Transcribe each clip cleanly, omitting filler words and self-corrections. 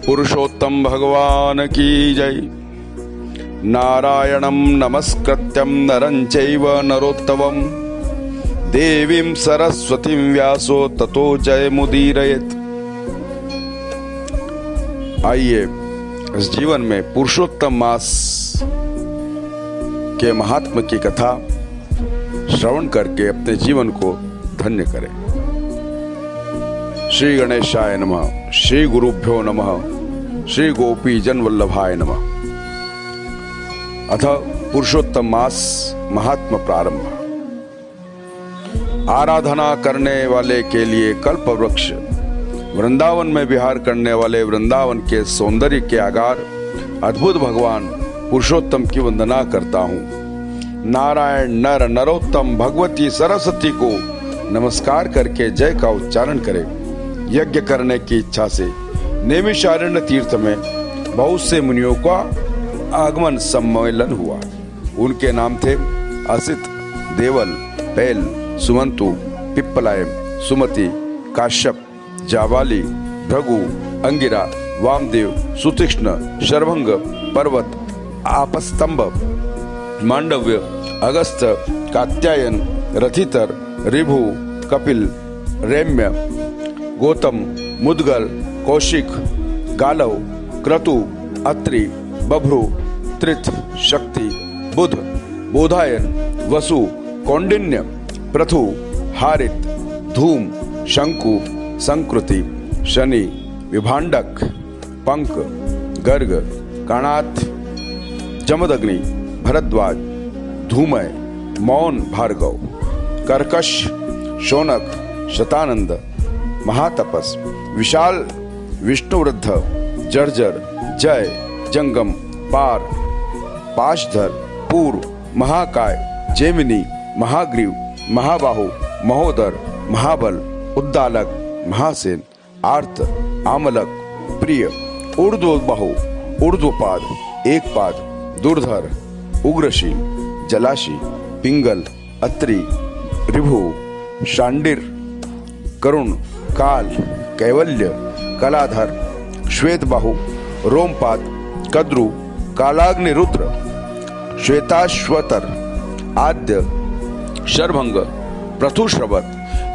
पुरुषोत्तम भगवान की जय। नारायणं नमस्कृत्यं नरं चैव नरोत्तमं देवीं सरस्वतीं व्यासो ततो जयमुदीरयेत्। आइए इस जीवन में पुरुषोत्तम मास के महात्म की कथा श्रवण करके अपने जीवन को धन्य करें। श्री गणेशाय नमः, श्री गुरुभ्यो नमः, श्री गोपी जन वल्लभाय नमः। अथ पुरुषोत्तम मास महात्म प्रारंभ। आराधना करने वाले के लिए कल्प वृक्ष, वृंदावन में विहार करने वाले वृंदावन के सौंदर्य के आगार अद्भुत भगवान पुरुषोत्तम की वंदना करता हूँ। नारायण नर नरोत्तम भगवती सरस्वती को नमस्कार करके जय का उच्चारण करें। यज्ञ करने की इच्छा से नैमिषारण्य तीर्थ में बहुत से मुनियों का आगमन सम्मेलन हुआ। उनके नाम थे असित, देवल, पैल, सुमंतु, पिप्पलायम, सुमति, काश्यप, जाबाली, भृगु, अंगिरा, वामदेव, सुतीक्ष्ण, शरभंग, पर्वत, आपस्तंभ, मांडव्य, अगस्त्य, कात्यायन, रथितर, ऋभु, कपिल, रैम्य, गौतम, मुद्गल, कौशिक, गालव, क्रतु, अत्रि, बभ्रु, त्रिथ, शक्ति, बुध, बोधायन, वसु, कौंडिन्य, पृथु, हारित, धूम, शंकु, संकृति, शनि, विभांडक, पंक, गर्ग, काणाथ, जमदग्नि, भरद्वाज, धूमय, मौन, भार्गव, कर्कश, शौनक, शतानंद, महातपस, विशाल, विष्णुवृद्ध, जर्जर, जय, जंगम, पार, पाशधर, पूर्व, महाकाय, जेमिनी, महाग्रीव, महाबाहु, महोदर, महाबल, उद्दालक, महासेन, आर्त, आमलक, प्रिय, ऊर्ध्वबाहु, ऊर्ध्वपाद, एकपाद, दुर्धर, उग्रशी, जलाशी, पिंगल, अत्रि, ऋभु, शांडिर, करुण, काल, कैवल्य, कलाधर, श्वेतबाहु, रोमपाद, कद्रु, कालाग्नि, रुद्र, श्वेताश्वतर, आद्य, शरभंग, पृथुश्रवत,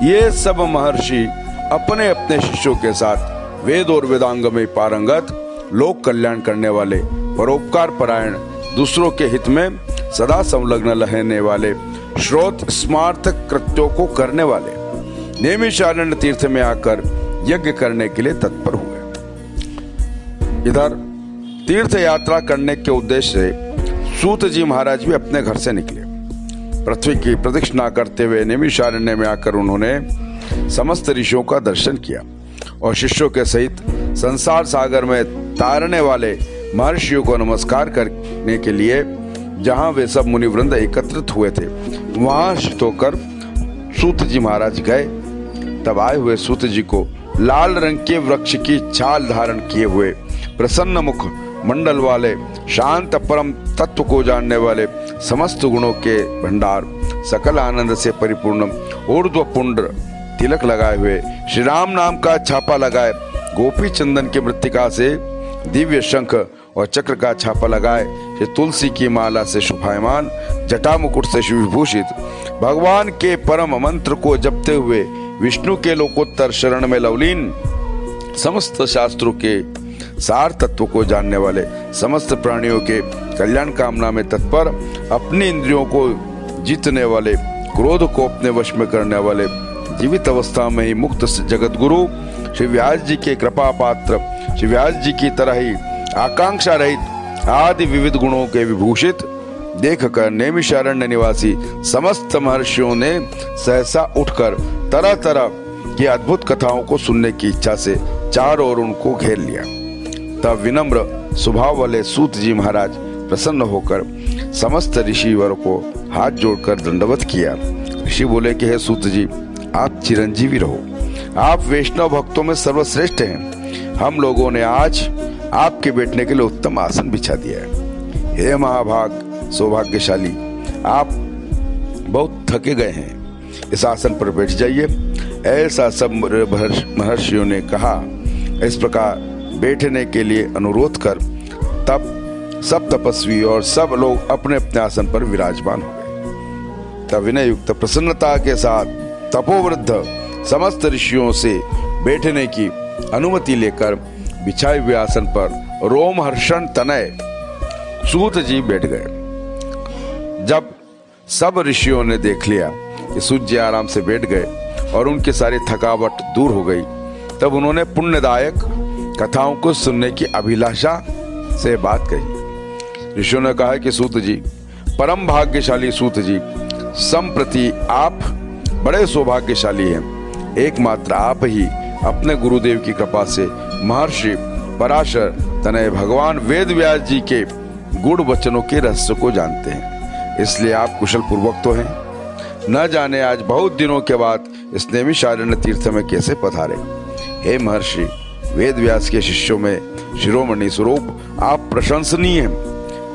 ये सब महर्षि अपने अपने शिष्यों के साथ वेद और वेदांग में पारंगत, लोक कल्याण करने वाले, परोपकार परायण, दूसरों के हित में सदा संलग्न रहने वाले, श्रोत स्मार्थ कृत्यों को करने वाले नैमिषारण्य तीर्थ में आकर यज्ञ करने के लिए तत्पर हुए। इधर तीर्थ यात्रा करने के उद्देश्य से सूत जी महाराज भी अपने घर से निकले। पृथ्वी की प्रदक्षिणा करते हुए नैमिषारण्य में आकर उन्होंने समस्त ऋषियों का दर्शन किया और शिष्यों के सहित संसार सागर में तारने वाले महर्षियों को नमस्कार करने के लिए जहां वे सब मुनिवृंद एकत्रित हुए थे वहां स्थित होकर सूत जी महाराज गए। तब आए हुए सूत जी को लाल रंग के वृक्ष की छाल धारण किए हुए, प्रसन्न मुख मंडल वाले, शांत परम तत्व को जानने वाले, समस्त गुणों के भंडार, सकल आनंद से परिपूर्ण, ऊर्ध्व पुंड्र तिलक लगाए हुए, श्री राम नाम का छापा लगाए, गोपी चंदन की मृत्तिका से दिव्य शंख और चक्र का छापा लगाए, तुलसी की माला से शोभायमान, जटा मुकुट से विभूषित, भगवान के परम मंत्र को जपते हुए विष्णु के लोकोत्तर शरण में लवलीन, समस्त शास्त्रों के सार तत्व को जानने वाले, समस्त प्राणियों के कल्याण कामना में तत्पर, अपनी इंद्रियों को जीतने वाले, क्रोध को अपने वश में करने वाले, जीवित अवस्था में ही मुक्त जगत गुरु श्री व्यास जी के कृपा पात्र, श्री व्यास जी की तरह ही आकांक्षा रहित आदि विविध गुणों के विभूषित देखकर नैमिषारण्य निवासी समस्त महर्षियों ने सहसा उठकर तरह तरह की अद्भुत कथाओं को सुनने की इच्छा से चारों ओर उनको घेर लिया। तब विनम्र स्वभाव वाले सूत जी महाराज प्रसन्न होकर समस्त ऋषिवर को हाथ जोड़कर दंडवत किया। ऋषि बोले कि हे सूत जी, आप चिरंजीवी रहो, आप वैष्णव भक्तों में सर्वश्रेष्ठ हैं। हम लोगों ने आज आपके बैठने के लिए उत्तम आसन बिछा दिया है। हे महाभाग सौभाग्यशाली, आप बहुत थके गए हैं, इस आसन पर बैठ जाइए। ऐसा सब महर्षियों ने कहा। इस प्रकार बैठने के लिए अनुरोध कर तब सब तपस्वी और सब लोग अपने अपने आसन पर विराजमान हो गए। तब विनय युक्त प्रसन्नता के साथ तपोवृद्ध समस्त ऋषियों से बैठने की अनुमति लेकर बिछाए हुए आसन पर रोमहर्षण तनय सूत जी बैठ गए। जब सब ऋषियों ने देख लिया कि सूत जी आराम से बैठ गए और उनकी सारी थकावट दूर हो गई, तब उन्होंने पुण्यदायक कथाओं को सुनने की अभिलाषा से बात कही। ऋषियों ने कहा कि सूत जी, परम भाग्यशाली सूत जी, संप्रति आप बड़े सौभाग्यशाली हैं। एकमात्र आप ही अपने गुरुदेव की कृपा से महर्षि पराशर तनय भगवान वेद व्यास जी के गुड़ वचनों के रहस्य को जानते हैं, इसलिए आप कुशल पूर्वक तो हैं। न जाने आज बहुत दिनों के बाद इस नैमिषारण्य तीर्थ में कैसे पधारे। हे महर्षि वेद व्यास के शिष्यों में शिरोमणि स्वरूप आप प्रशंसनीय हैं,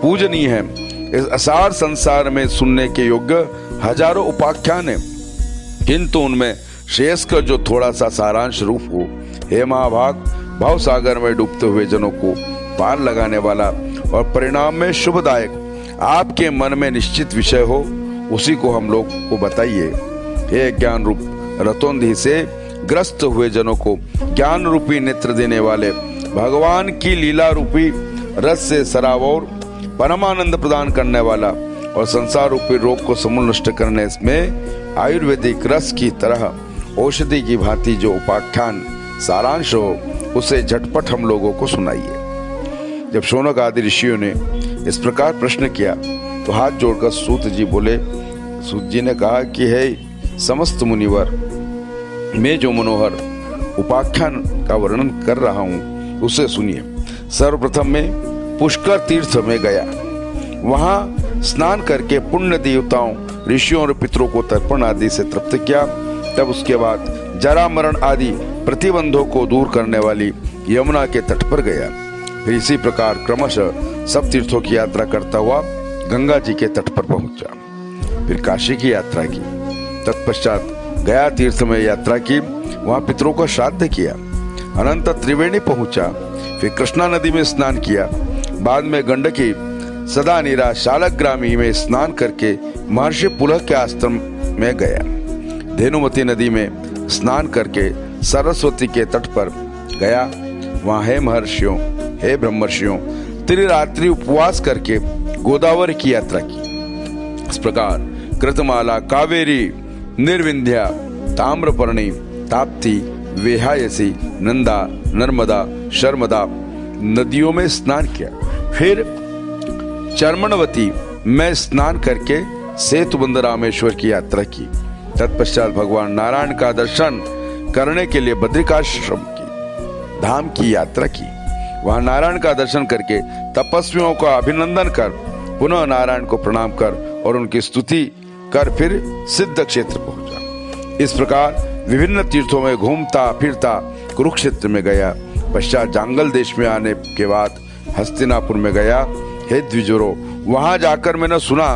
पूजनीय हैं। इस असार संसार में सुनने के योग्य हजारों उपाख्यान हैं, किंतु उनमें शेष का जो थोड़ा सा सारांश रूप हो, हे महाभाग, भव सागर में डूबते हुए जनों को पार लगाने वाला और परिणाम में शुभदायक आपके मन में निश्चित विषय हो, उसी को हम लोग को बताइए। हे ज्ञान रूप रतोंधी से ग्रस्त हुए जनों को ज्ञान रूपी नेत्र देने वाले, भगवान की लीला रूपी रस से सरावोर परमानंद प्रदान करने वाला और संसार रूपी रोग को समूल नष्ट करने में आयुर्वेदिक रस की तरह औषधि की भांति जो उपाख्यान सारांश हो, उसे झटपट हम लोगों को सुनाइए। जब शौनक आदि ऋषियों ने इस प्रकार प्रश्न किया तो हाथ जोड़कर सूत जी बोले। सूत जी ने कहा कि हे समस्त मुनिवर, मैं जो मनोहर उपाख्यान का वर्णन कर रहा हूँ उसे सुनिए। सर्वप्रथम मैं पुष्कर तीर्थ में गया, वहां स्नान करके पुण्य देवताओं, ऋषियों और पितरों को तर्पण आदि से तृप्त किया। तब उसके बाद जरा मरण आदि प्रतिबंधों को दूर करने वाली यमुना के तट पर गया। फिर इसी प्रकार क्रमशः सब तीर्थों की यात्रा करता हुआ गंगा जी के तट पर पहुंचा। फिर काशी की यात्रा की, तत्पश्चात गया तीर्थ में यात्रा की, वहां पितरों का श्राद्ध किया। अनंत त्रिवेणी पहुंचा, फिर कृष्णा नदी में स्नान किया। बाद में गंडकी सदा नीरा शालग्रामी में स्नान करके महर्षि पुलह के आश्रम में गया। धेनुमती नदी में स्नान करके सरस्वती के तट पर गया। वहां हे महर्षियों, हे ब्रह्मर्षियों, त्रिरात्रि उपवास करके गोदावरी की यात्रा की। इस प्रकार कृतमाला, कावेरी, निर्विंध्या, ताम्रपर्णी, ताप्ती, वेहायसी, नंदा, नर्मदा, शर्मदा नदियों में स्नान किया। फिर चर्मणवती में स्नान करके सेतुबंध रामेश्वर की यात्रा की। तत्पश्चात भगवान नारायण का दर्शन करने के लिए बद्रिकाश्रम की धाम की यात्रा की। वहां नारायण का दर्शन करके तपस्वियों का अभिनंदन कर पुनः नारायण को प्रणाम कर और उनकी स्तुति कर फिर सिद्ध क्षेत्र पहुंचा। इस प्रकार विभिन्न तीर्थों में घूमता फिरता कुरुक्षेत्र में गया। पश्चात जांगल देश में आने के बाद हस्तिनापुर में गया। हे द्विजोरो, वहां जाकर मैंने सुना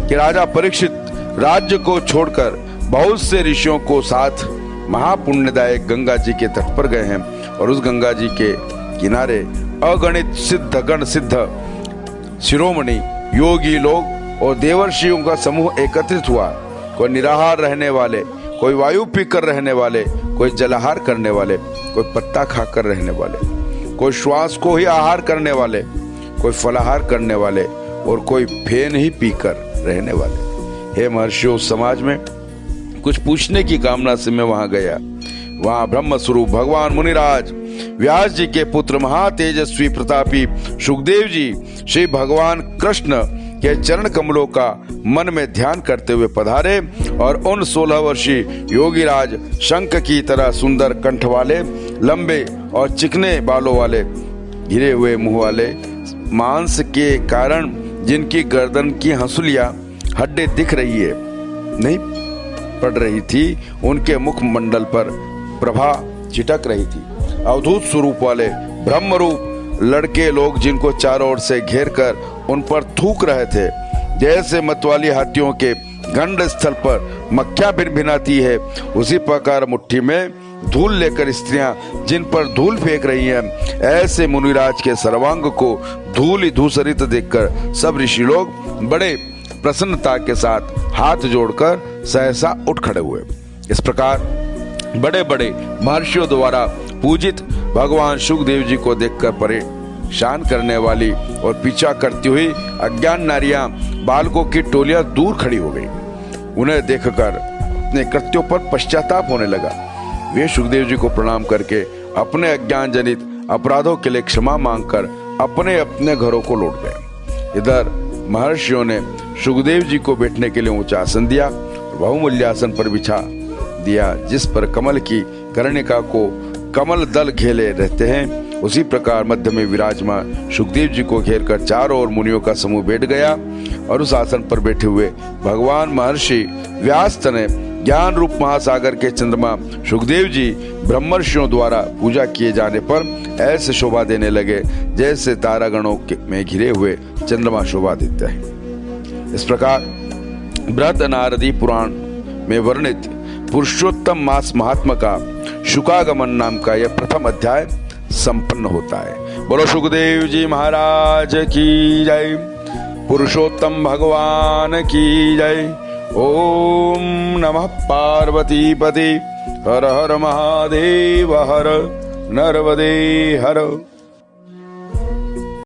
कि राजा परीक्षित राज्य को छोड़कर बहुत से ऋषियों को साथ महापुण्यदायक गंगा जी के तट पर गए हैं और उस गंगा जी के किनारे अगणित सिद्ध गण सिद्ध शिरोमणि योगी लोग और देवर्षियों का समूह एकत्रित हुआ। कोई निराहार रहने वाले, कोई वायु पीकर रहने वाले, कोई जलाहार करने वाले, कोई पत्ता खाकर रहने वाले, कोई श्वास को ही आहार करने वाले, कोई फलाहार करने वाले और कोई फेन ही पीकर रहने वाले। हे महर्षियों, समाज में कुछ पूछने की कामना से मैं वहां गया। वहां ब्रह्म स्वरूप भगवान मुनिराज व्यास जी के पुत्र महातेजस्वी प्रतापी सुखदेव जी श्री भगवान कृष्ण के चरण कमलों का मन में ध्यान करते हुए पधारे और उन 16 वर्षीय योगीराज शंख की तरह सुंदर कंठ वाले, लंबे और चिकने बालों वाले, घिरे हुए मुंह वाले, मांस के कारण जिनकी गर्दन की हंसुलियां हड्डी दिख रही है नहीं पड़ रही थी, उनके मुख मंडल पर प्रभा छिटक रही थी। अवधूत स्वरूप वाले ब्रह्म रूप लड़के लोग जिनको चारों ओर से घेर कर उन पर थूक रहे थे, जैसे मतवाली हाथियों के गंड स्थल पर मक्खियां भिनभिनाती है, उसी प्रकार मुट्ठी में धूल लेकर स्त्रियां जिन पर धूल फेंक रही हैं, ऐसे मुनिराज के सर्वांग को धूल ही धूसरित देखकर सब ऋषि लोग बड़े प्रसन्नता के साथ हाथ जोड़कर सहसा उठ खड़े हुए। इस प्रकार बड़े बड़े महर्षियों द्वारा पूजित भगवान सुखदेव जी को देखकर परेशान करने वाली और पीछा करती हुई अज्ञान नारियां बालकों की टोलियां दूर खड़ी हो गई। उन्हें देखकर अपने कृत्यों पर पश्चाताप होने लगा। वे सुखदेव जी को प्रणाम करके अपने अज्ञान जनित अपराधों के लिए क्षमा मांगकर अपने अपने घरों को लौट गए। इधर महर्षियों ने सुखदेव जी को बैठने के लिए ऊंचा आसन दिया, बहुमूल्य आसन पर बिछा दिया, जिस पर कमल की कर्णिका को कमल दल घेरे रहते हैं। उसी प्रकार मध्य में विराजमान सुखदेव जी को घेरकर चारों ओर मुनियों का समूह बैठ गया और उस आसन पर बैठे हुए भगवान महर्षि व्यास ने ज्ञान रूप महासागर के चंद्रमा सुखदेव जी ब्रह्मर्षियों द्वारा पूजा किए जाने पर ऐसे शोभा देने लगे जैसे तारागणों में घिरे हुए चंद्रमा शोभा देते हैं। इस प्रकार बृहद नारदी पुराण में वर्णित पुरुषोत्तम मास महात्मा का शुकागमन नाम का यह प्रथम अध्याय संपन्न होता है। बोलो सुखदेव जी महाराज की जय, पुरुषोत्तम भगवान की जय। ओम नमः पार्वती पति हर हर महादेव हर नर्मदे हर।